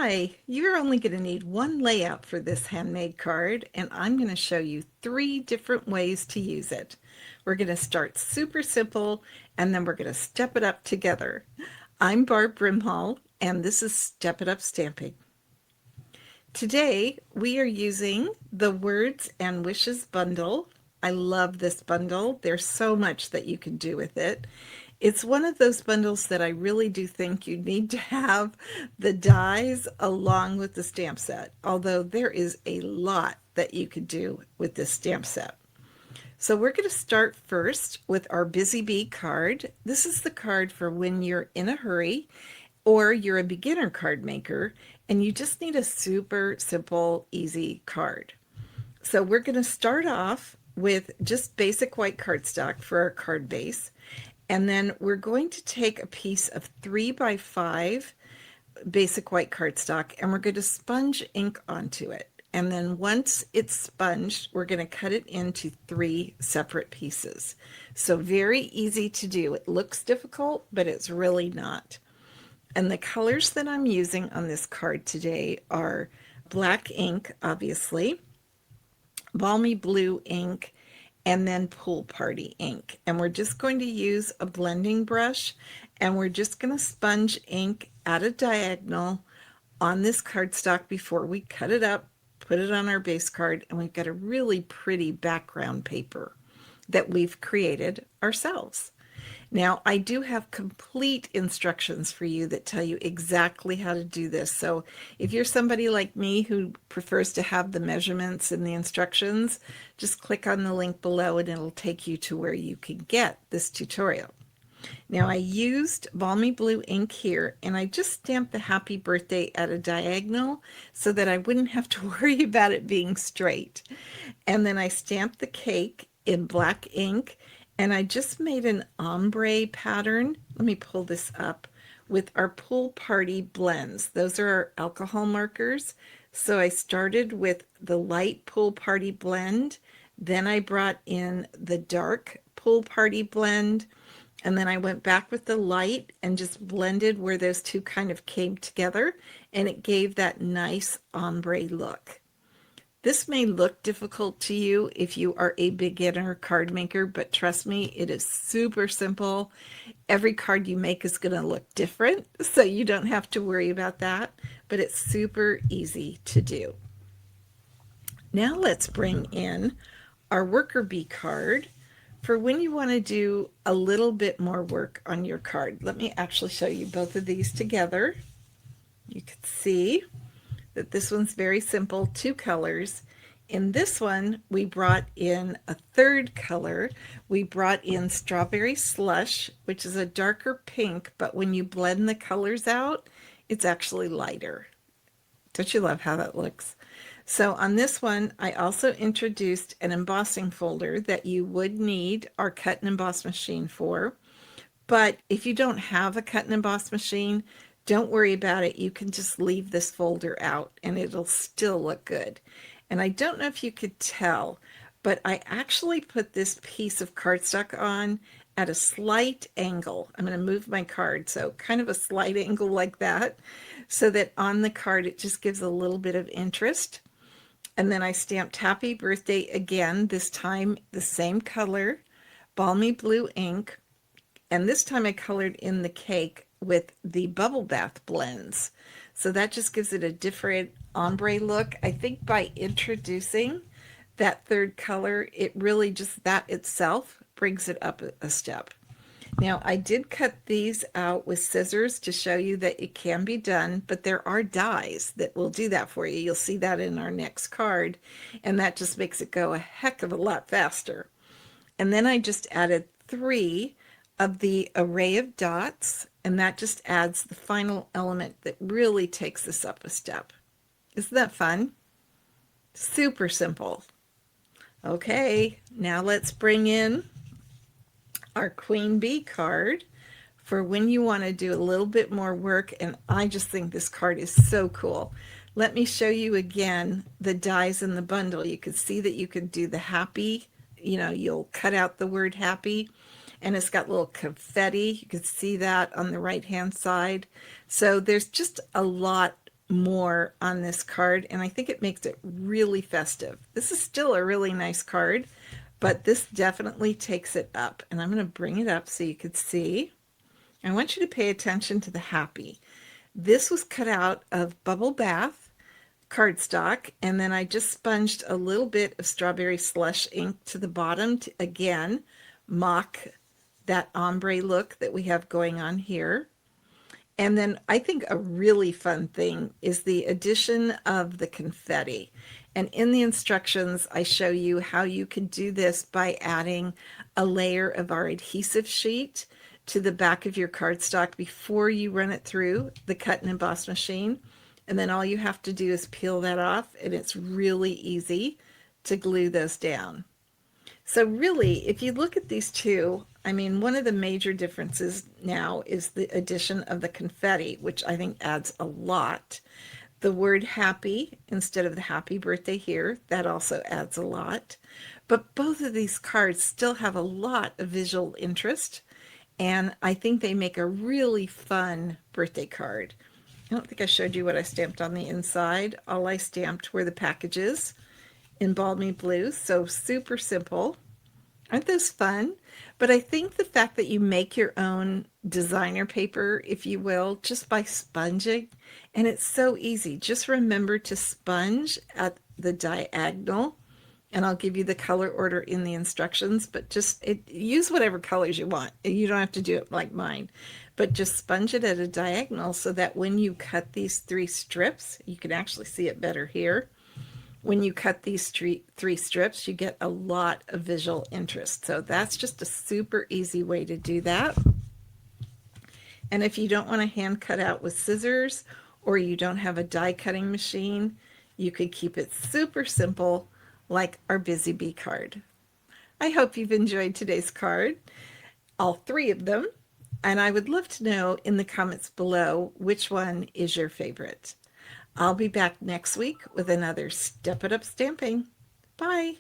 Hi, you're only going to need one layout for this handmade card, and I'm going to show you 3 different ways to use it. We're going to start super simple, and then we're going to step it up together. I'm Barb Brimhall, and this is Step It Up Stamping. Today, we are using the Words and Wishes bundle. I love this bundle. There's so much that you can do with it. It's one of those bundles that I really do think you need to have the dies along with the stamp set, although there is a lot that you could do with this stamp set. So we're going to start first with our Busy Bee card. This is the card for when you're in a hurry or you're a beginner card maker and you just need a super simple, easy card. So we're going to start off with just basic white cardstock for our card base. And then we're going to take a piece of 3x5 basic white cardstock and we're going to sponge ink onto it. And then once it's sponged, we're going to cut it into 3 separate pieces. So very easy to do. It looks difficult, but it's really not. And the colors that I'm using on this card today are black ink, obviously, Balmy Blue ink, and then Pool Party ink. And we're just going to use a blending brush and we're just going to sponge ink at a diagonal on this cardstock before we cut it up, put it on our base card, and we've got a really pretty background paper that we've created ourselves. Now, I do have complete instructions for you that tell you exactly how to do this. So if you're somebody like me who prefers to have the measurements and the instructions, just click on the link below and it'll take you to where you can get this tutorial. Now, I used Balmy Blue ink here and I just stamped the happy birthday at a diagonal so that I wouldn't have to worry about it being straight. And then I stamped the cake in black ink. And I just made an ombre pattern. Let me pull this up with our Pool Party blends. Those are our alcohol markers. So I started with the light Pool Party blend. Then I brought in the dark Pool Party blend. And then I went back with the light and just blended where those two kind of came together. And it gave that nice ombre look. This may look difficult to you if you are a beginner card maker, but trust me, it is super simple. Every card you make is going to look different, so you don't have to worry about that, but it's super easy to do. Now let's bring in our worker bee card for when you want to do a little bit more work on your card. Let me actually show you both of these together. You can see that this one's very simple, 2 colors. In this one, we brought in a 3rd color. We brought in Strawberry Slush, which is a darker pink, but when you blend the colors out, it's actually lighter. Don't you love how that looks? So on this one, I also introduced an embossing folder that you would need our cut and emboss machine for. But if you don't have a cut and emboss machine, don't worry about it. You can just leave this folder out and it'll still look good. And I don't know if you could tell, but I actually put this piece of cardstock on at a slight angle. I'm going to move my card, so kind of a slight angle like that, so that on the card it just gives a little bit of interest. And then I stamped Happy Birthday again, this time the same color, Balmy Blue ink, and this time I colored in the cake with the Bubble Bath blends. So that just gives it a different ombre look. I think by introducing that 3rd color, it really just, that itself brings it up a step. Now I did cut these out with scissors to show you that it can be done, but there are dies that will do that for you. You'll see that in our next card, and that just makes it go a heck of a lot faster. And then I just added 3 of the array of dots, and that just adds the final element that really takes this up a step. Isn't that fun? Super simple. Okay, now let's bring in our Queen Bee card for when you want to do a little bit more work, and I just think this card is so cool. Let me show you again the dies in the bundle. You can see that you can do the happy, you'll cut out the word happy, and it's got little confetti. You can see that on the right hand side. So there's just a lot more on this card, and I think it makes it really festive. This is still a really nice card, but this definitely takes it up. And I'm going to bring it up so you could see. I want you to pay attention to the happy. This was cut out of Bubble Bath cardstock, and then I just sponged a little bit of Strawberry Slush ink to the bottom to again mock that ombre look that we have going on here. And then I think a really fun thing is the addition of the confetti. And in the instructions, I show you how you can do this by adding a layer of our adhesive sheet to the back of your cardstock before you run it through the cut and emboss machine. And then all you have to do is peel that off, and it's really easy to glue those down. So really, if you look at these two, I mean, one of the major differences now is the addition of the confetti, which I think adds a lot. The word happy instead of the happy birthday here, that also adds a lot. But both of these cards still have a lot of visual interest, and I think they make a really fun birthday card. I don't think I showed you what I stamped on the inside. All I stamped were the packages in Balmy Blue, so super simple. Aren't those fun? But I think the fact that you make your own designer paper, if you will, just by sponging, and it's so easy. Just remember to sponge at the diagonal, and I'll give you the color order in the instructions, but just use whatever colors you want. You don't have to do it like mine, but just sponge it at a diagonal so that when you cut these three strips, you can actually see it better here. When you cut these three strips, you get a lot of visual interest. So that's just a super easy way to do that. And if you don't want to hand cut out with scissors, or you don't have a die cutting machine, you could keep it super simple like our Busy Bee card. I hope you've enjoyed today's card, all three of them, and I would love to know in the comments below which one is your favorite. I'll be back next week with another Step It Up Stamping. Bye.